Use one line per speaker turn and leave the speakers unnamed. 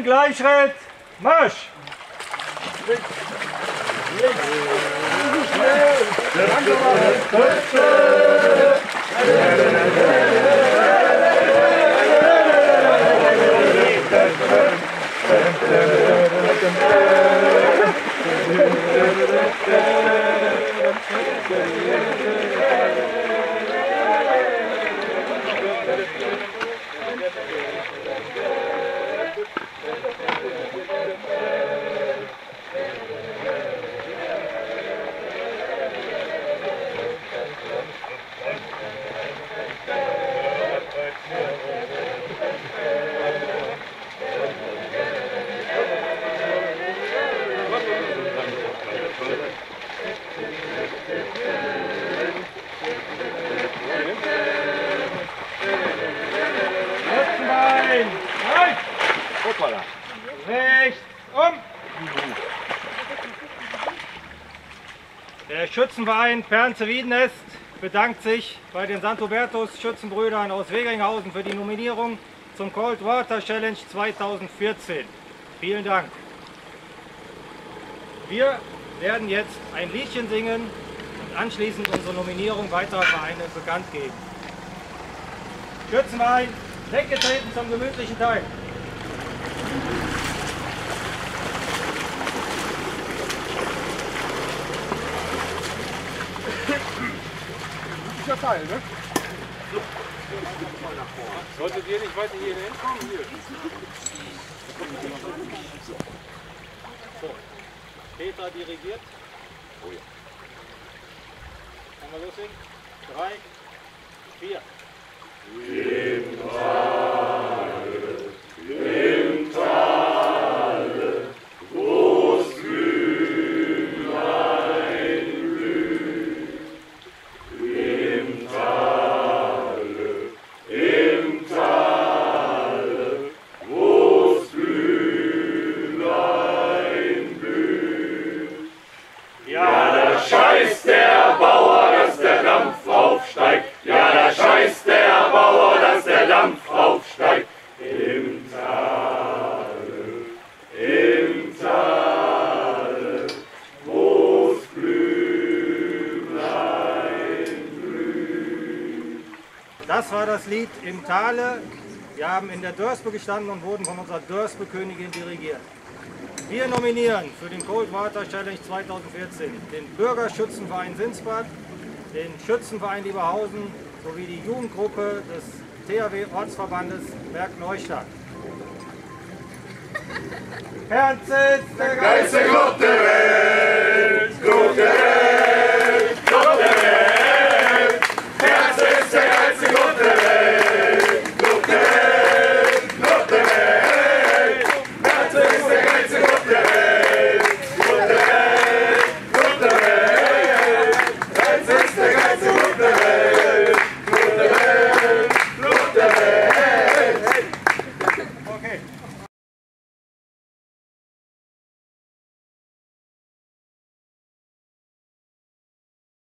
Ein Gleichschritt, Marsch! Rechts um! Der Schützenverein Pernze-Wiedenest bedankt sich bei den St. Hubertus Schützenbrüdern aus Wegringhausen für die Nominierung zum Cold Water Challenge 2014. Vielen Dank. Wir werden jetzt ein Liedchen singen und anschließend unsere Nominierung weiterer Vereine bekannt geben. Schützenverein, weggetreten zum gemütlichen Teil.
Teil, ne?
Solltet ihr nicht weiter hier hinkommen? Hier.
So. Petra dirigiert.
Oh ja.
Können wir loslegen? 3, 4.
Im Tale, wo's Blümlein blüht. Im Tale, wo's Blümlein blüht. Ja, da scheißt der Bauer, dass der Dampf aufsteigt. Ja, da scheißt der Bauer, dass der Dampf aufsteigt. Im Tale, wo's Blümlein blüht.
Das war das Lied Im Tale. Wir haben in der Dörspe gestanden und wurden von unserer Dörspe-Königin dirigiert. Wir nominieren für den Cold Water Challenge 2014 den Bürgerschützenverein Sinsbad, den Schützenverein Lieberhausen sowie die Jugendgruppe des THW-Ortsverbandes Bergneustadt. Pernze ist der
Geilste Club der Welt!